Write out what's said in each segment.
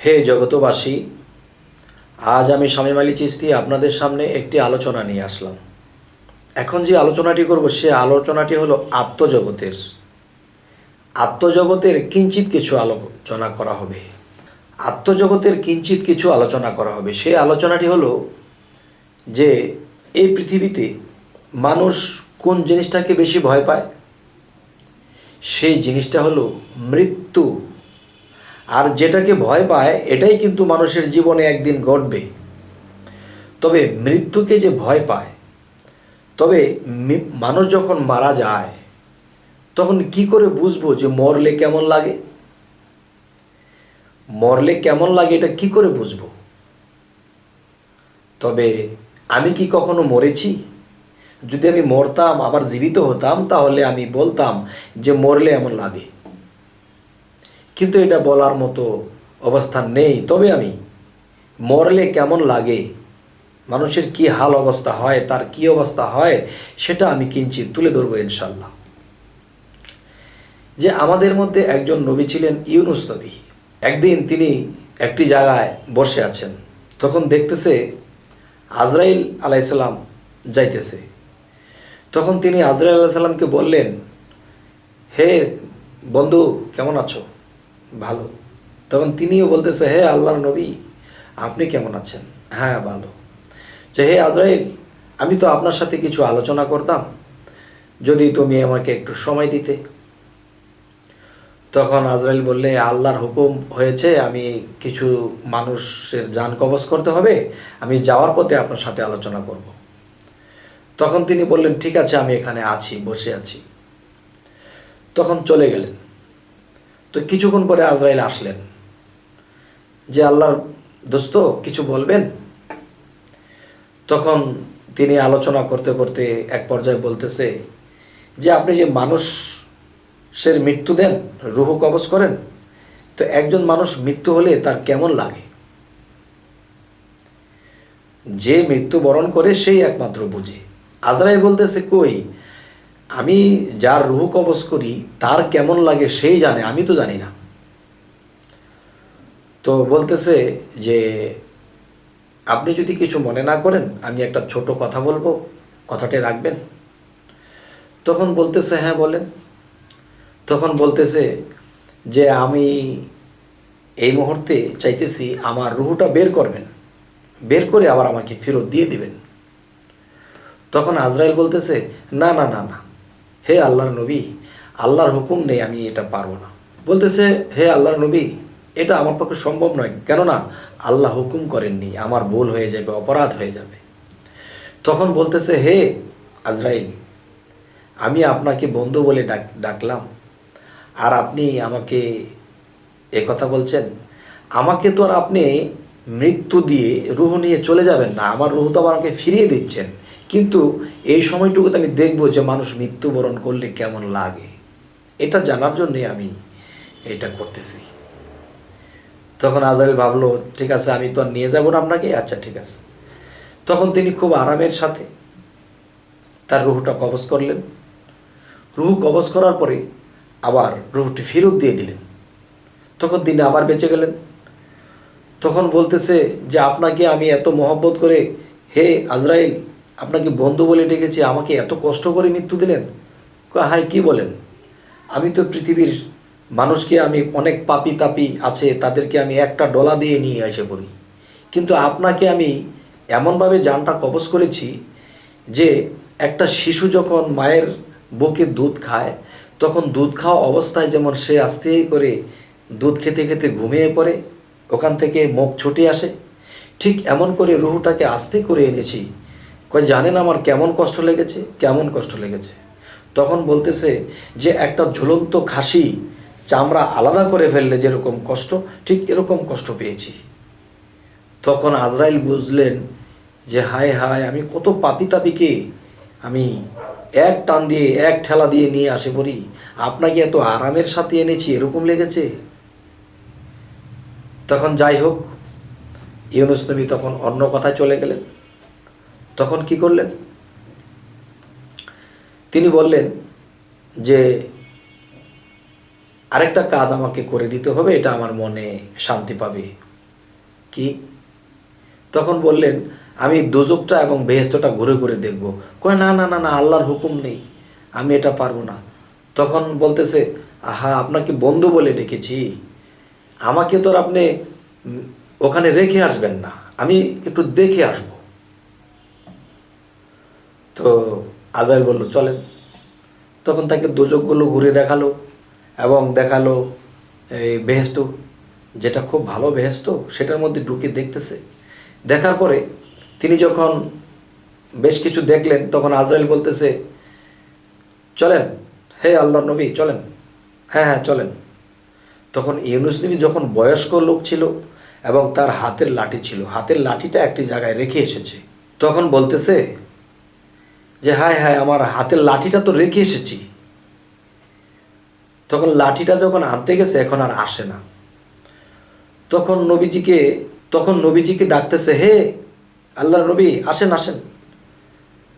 হে জগতবাসী, আজ আমি শামীম আলী চিশতি আপনাদের সামনে একটি আলোচনা নিয়ে আসলাম। এখন যে আলোচনাটি করব সে আলোচনাটি হলো আত্মজগতের কিঞ্চিত কিছু আলোচনা করা হবে। আত্মজগতের কিঞ্চিত কিছু আলোচনা করা হবে। সেই আলোচনাটি হলো যে এই পৃথিবীতে মানুষ কোন জিনিসটাকে বেশি ভয় পায়। সেই জিনিসটা হলো মৃত্যু। আর যেটাকে ভয় পায় এটাই কিন্তু মানুষের জীবনে একদিন ঘটবে। তবে মৃত্যুকে যে ভয় পায়, তবে মানুষ যখন মারা যায় তখন কি করে বুঝবো যে মরলে কেমন লাগে? মরলে কেমন লাগে এটা কি করে বুঝবো? তবে আমি কি কখনো মরেছি? যদি আমি মরতাম আবার জীবিত হতাম তাহলে আমি বলতাম যে মরলে এমন লাগে, কিন্তু এটা বলার মতো অবস্থান নেই। তবে আমি মরলে কেমন লাগে, মানুষের কি হাল অবস্থা হয়, তার কি অবস্থা হয়, সেটা আমি কিঞ্চিত তুলে ধরবো ইনশাল্লাহ। যে আমাদের মধ্যে একজন নবী ছিলেন ইউনুস নবী। একদিন তিনি একটি জায়গায় বসে আছেন, তখন দেখতেছে আজরাইল আলাইসাল্লাম যাইতেছে। তখন তিনি আজরাইল আলাইসাল্লামকে বললেন, হে বন্ধু, কেমন আছো? ভালো। তখন তিনিও বলতেছে, হে আল্লাহর নবী, আপনি কেমন আছেন? হ্যাঁ, ভালো। যে হে আজরাইল, আমি তো আপনার সাথে কিছু আলোচনা করতাম, যদি তুমি আমাকে একটু সময় দিতে। তখন আজরাইল বললে, আল্লাহর হুকুম হয়েছে, আমি কিছু মানুষের জান কবজ করতে হবে, আমি যাওয়ার পথে আপনার সাথে আলোচনা করব। তখন তিনি বললেন, ঠিক আছে, আমি এখানে আছি, বসে আছি। তখন চলে গেলেন। তো কিছুক্ষণ পরে আজরাইল আসলেন, যে আল্লাহর দোস্ত, কিছু বলবেন? তখন তিনি আলোচনা করতে করতে এক পর্যায়ে বলতেছে যে আপনি যে মানুষের মৃত্যু দেন, রুহ কবজ করেন, তো একজন মানুষ মৃত্যু হলে তার কেমন লাগে? যে মৃত্যুবরণ করে সেই একমাত্র বুঝে। আজরাইল বলতেছে, কই, আমি যার রুহ কবজ করি তার কেমন লাগে সেই জানে, আমি তো জানি না। তো বলতেছে যে আপনি যদি কিছু মনে না করেন আমি একটা ছোট কথা বলবো, কথাটি রাখবেন? তখন বলতেছে, হ্যাঁ বলেন। তখন বলতেছে যে আমি এই মুহূর্তে চাইতেছি আমার রুহটা বের করবেন, বের করে আবার আমাকে ফেরত দিয়ে দিবেন। তখন আজরাইল বলতেছে, না না না না, হে আল্লাহর নবী, আল্লাহর হুকুম নেই, আমি এটা পারবো না। বলতেছে, হে আল্লাহর নবী, এটা আমার পক্ষে সম্ভব নয়, কেননা আল্লাহ হুকুম করেননি, আমার ভুল হয়ে যাবে, অপরাধ হয়ে যাবে। তখন বলতেছে, হে আজরাইল, আমি আপনাকে বন্ধু বলে ডাকলাম, আর আপনি আমাকে কথা বলছেন। আমাকে তো আর আপনি মৃত্যু দিয়ে রুহ নিয়ে চলে যাবেন না, আমার রুহ তো আমাকে ফিরিয়ে দিচ্ছেন, কিন্তু এই সময়টুকুতে আমি দেখব যে মানুষ মৃত্যুবরণ করলে কেমন লাগে, এটা জানার জন্যে আমি এটা করতেছি। তখন আজরাইল ভাবলো, ঠিক আছে, আমি তো আর নিয়ে যাব না আপনাকে, আচ্ছা ঠিক আছে। তখন তিনি খুব আরামের সাথে তার রুহটা কবজ করলেন। রুহ কবজ করার পরে আবার রুহটি ফেরত দিয়ে দিলেন। তখন তিনি আবার বেঁচে গেলেন। তখন বলতেছে যে আপনাকে আমি এত মহব্বত করে, হে আজরাইল, আপনাকে বন্ধু বলে ডেকেছি, আমাকে এত কষ্ট করে মৃত্যু দিলেন। হাই, কি বলেন? আমি তো পৃথিবীর মানুষকে, আমি অনেক পাপি তাপি আছে তাদেরকে আমি একটা ডলা দিয়ে নিয়ে এসে পড়ি, কিন্তু আপনাকে আমি এমনভাবে জানটা কবজ করেছি যে একটা শিশু যখন মায়ের বুকে দুধ খায়, তখন দুধ খাওয়া অবস্থায় যেমন সে আস্তে করে দুধ খেতে খেতে ঘুমিয়ে পড়ে, ওখান থেকে মুখ ছুটে আসে, ঠিক এমন করে রুহটাকে আস্তে করে এনেছি। জানেন আমার কেমন কষ্ট লেগেছে, কেমন কষ্ট লেগেছে? তখন বলতেছে যে একটা ঝুলন্ত খাসি চামড়া আলাদা করে ফেললে যেরকম কষ্ট, ঠিক এরকম কষ্ট পেয়েছি। তখন আজরাইল বুঝলেন যে হায় হায়, আমি কত পাপি তাপিকে আমি এক টান দিয়ে, এক ঠেলা দিয়ে নিয়ে আসে পড়ি, আপনাকে এত আরামের সাথে এনেছি, এরকম লেগেছে। তখন যাই হোক, ইউনুস নবী তখন অন্য কথায় চলে গেলেন। তখন কি করলেন? তিনি বললেন যে আরেকটা কাজ আমাকে করে দিতে হবে, এটা আমার মনে শান্তি পাবে। কি? তখন বললেন, আমি দোজখটা এবং বেহেশতটা ঘুরে ঘুরে দেখব। কয়, না না না না, আল্লাহর হুকুম নেই, আমি এটা পারবো না। তখন বলতেছে, আহা, আপনাকে বন্ধু বলে ডেকেছি, আমাকে তো আর আপনি ওখানে রেখে আসবেন না, আমি একটু দেখে আসব। তো আজরাইল বলল, চলেন। তখন তাকে দোজখগুলো ঘুরে দেখালো এবং দেখালো এই বেহেশত, যেটা খুব ভালো বেহেশত, সেটার মধ্যে ঢুকে দেখতেছে। দেখার পরে তিনি যখন বেশ কিছু দেখলেন, তখন আজরাইল বলতেছে, চলেন, হে আল্লাহর নবী, চলেন। হ্যাঁ হ্যাঁ, চলেন। তখন ইউনুস নবী যখন বয়স্ক লোক ছিল এবং তার হাতের লাঠি ছিল, হাতের লাঠিটা একটি জায়গায় রেখে এসেছে, তখন বলতেছে যে হায় হায়, আমার হাতের লাঠিটা তো রেখে এসেছি। তখন লাঠিটা যখন আনতে গেছে, এখন আর আসে না। তখন নবীজিকে ডাকতেছে, হে আল্লাহর নবী, আসেন আসেন।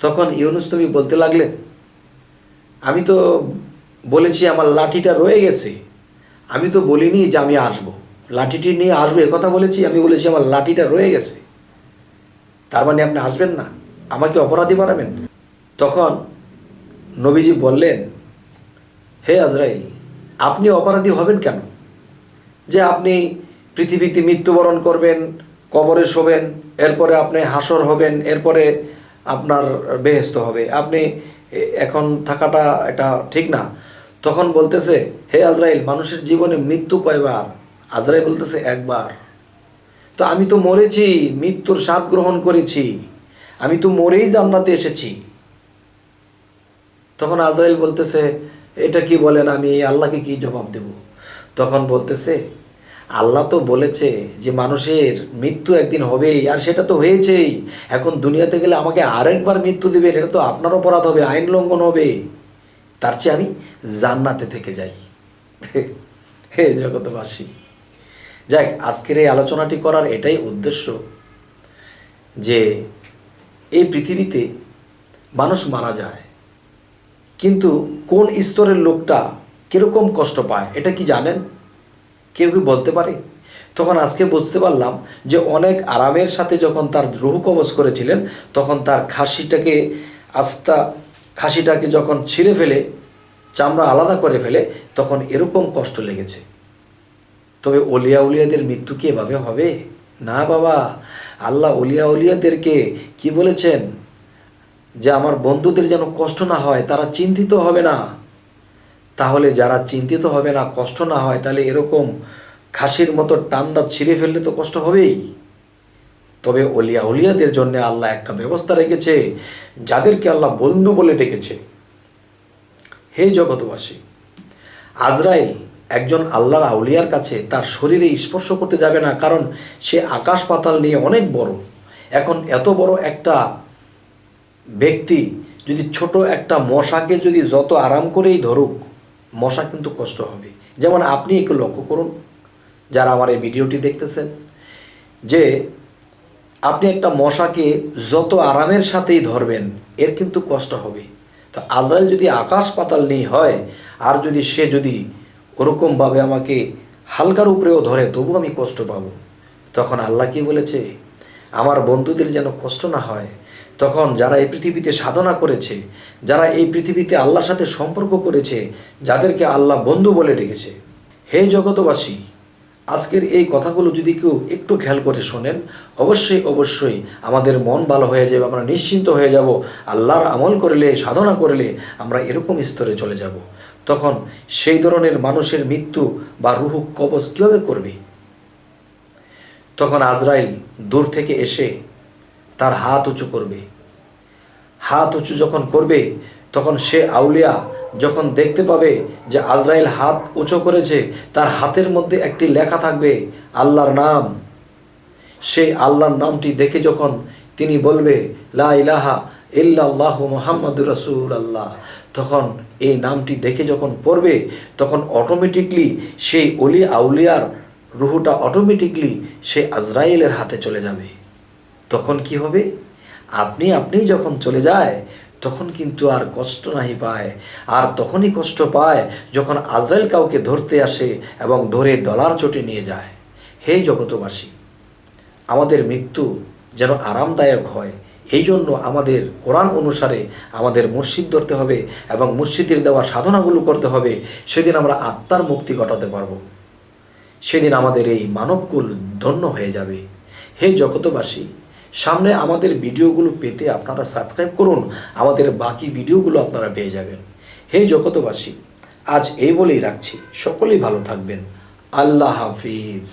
তখন ইউনুস নবী বলতে লাগলেন, আমি তো বলেছি আমার লাঠিটা রয়ে গেছে, আমি তো বলিনি যে আমি আসবো, লাঠিটি নিয়ে আসবো এ কথা বলেছি, আমি বলেছি আমার লাঠিটা রয়ে গেছে। তার মানে আপনি আসবেন না, আমাকে অপরাধী বানাবেন? তখন নবীজি বললেন, হে আজরাইল, আপনি অপরাধী হবেন কেন? যে আপনি পৃথিবীতে মৃত্যুবরণ করবেন, কবরে শোবেন, এরপরে আপনি হাসর হবেন, এরপরে আপনার বেহেশত হবে, আপনি এখন থাকাটা এটা ঠিক না। তখন বলতেছে, হে আজরাইল, মানুষের জীবনে মৃত্যু কয়বার? আজরাইল বলতেছে, একবার। তো আমি তো মরেছি, মৃত্যুর স্বাদ গ্রহণ করেছি, আমি তো মরেই জান্নাতে এসেছি। তখন আজরাইল বলতেছে, এটা কি বলেন, আমি আল্লাহকে কি জবাব দেব? তখন বলতেছে, আল্লাহ তো বলেছে যে মানুষের মৃত্যু একদিন হবেই, আর সেটা তো হয়েছেই। এখন দুনিয়াতে গেলে আমাকে আরেকবার মৃত্যু দেবেন, এটা তো আপনার অপরাধ হবে, আইন লঙ্ঘন হবে। তার চেয়ে আমি জান্নাতে থেকে যাই। হে জগতবাসী, যাক, আজকের এই আলোচনাটি করার এটাই উদ্দেশ্য যে এই পৃথিবীতে মানুষ মারা যায়, কিন্তু কোন স্তরের লোকটা কীরকম কষ্ট পায় এটা কি জানেন? কেউ কি বলতে পারে? তখন আজকে বুঝতে পারলাম যে অনেক আরামের সাথে যখন তার রুহ কবজ করেছিলেন, তখন তার খাসিটাকে যখন ছিঁড়ে ফেলে, চামড়া আলাদা করে ফেলে, তখন এরকম কষ্ট লেগেছে। তবে উলিয়াদের মৃত্যু কি এভাবে হবে? না বাবা, আল্লাহ উলিয়াদেরকে কি বলেছেন? যে আমার বন্ধুদের যেন কষ্ট না হয়, তারা চিন্তিত হবে না। তাহলে যারা চিন্তিত হবে না, কষ্ট না হয়, তাহলে এরকম খাসির মতো টান্দা ছিঁড়ে ফেললে তো কষ্ট হবেই। তবে উলিয়াদের জন্য আল্লাহ একটা ব্যবস্থা রেখেছে, যাদেরকে আল্লাহ বন্ধু বলে ডেকেছে। হে জগতবাসী, আজরাইল একজন আল্লাহর আউলিয়ার কাছে তার শরীরে স্পর্শ করতে যাবে না, কারণ সে আকাশ পাতাল নিয়ে অনেক বড়। এখন এত বড় একটা ব্যক্তি যদি ছোট একটা মশাকে যদি যত আরাম করেই ধরুক, মশা কিন্তু কষ্ট হবে। যেমন আপনি একটু লক্ষ্য করুন, যারা আমার এই ভিডিওটি দেখতেছেন, যে আপনি একটা মশাকে যত আরামের সাথেই ধরবেন, এর কিন্তু কষ্ট হবে। তো আল্লাহ যদি আকাশ পাতাল নেই হয়, আর সে যদি ওরকমভাবে আমাকে হালকার উপরেও ধরে, তবু আমি কষ্ট পাবো। তখন আল্লাহ কি বলেছে? আমার বন্ধুদের যেন কষ্ট না হয়। তখন যারা এই পৃথিবীতে সাধনা করেছে, যারা এই পৃথিবীতে আল্লাহর সাথে সম্পর্ক করেছে, যাদেরকে আল্লাহ বন্ধু বলে ডেকেছে, হে জগতবাসী, আজকের এই কথাগুলো যদি কেউ একটু খেয়াল করে শোনেন, অবশ্যই আমাদের মন ভালো হয়ে যাবে, আমরা নিশ্চিন্ত হয়ে যাব। আল্লাহর আমল করলে, সাধনা করলে আমরা এরকম স্তরে চলে যাব। তখন সেই ধরনের মানুষের মৃত্যু বা রূহ কবজ কীভাবে করবে? তখন আজরাইল দূর থেকে এসে তার হাত উঁচু করবে। হাত উঁচু যখন করবে, তখন সে আউলিয়া যখন দেখতে পাবে যে আজরাইল হাত উঁচু করেছে, তার হাতের মধ্যে একটি লেখা থাকবে আল্লাহর নাম। সেই আল্লাহর নামটি দেখে যখন তিনি বলবে, লা ইলাহা ইল্লাল্লাহু মুহাম্মাদুর রাসূলুল্লাহ, তখন এই নামটি দেখে যখন পড়বে, তখন অটোমেটিকলি সেই অলি আউলিয়ার রুহটা অটোমেটিকলি সে আজরাইলের হাতে চলে যাবে। তখন কি হবে? আপনি যখন চলে যায়, তখন কিন্তু আর কষ্ট নাহি পায়। আর তখনই কষ্ট পায় যখন আজরাইল কাউকে ধরতে আসে এবং ধরে ডলার চটে নিয়ে যায়। হে জগতবাসী, আমাদের মৃত্যু যেন আরামদায়ক হয়, এই জন্য আমাদের কোরআন অনুসারে আমাদের মুর্শিদ ধরতে হবে এবং মুর্শিদের দেওয়া সাধনাগুলো করতে হবে। সেদিন আমরা আত্মার মুক্তি ঘটাতে পারব, সেদিন আমাদের এই মানবকুল ধন্য হয়ে যাবে। হে জগতবাসী, সামনে আমাদের ভিডিওগুলো পেতে আপনারা সাবস্ক্রাইব করুন, আমাদের বাকি ভিডিওগুলো আপনারা পেয়ে যাবেন। হে জগতবাসী, আজ এই বলেই রাখছি, সকলেই ভালো থাকবেন। আল্লাহ হাফিজ।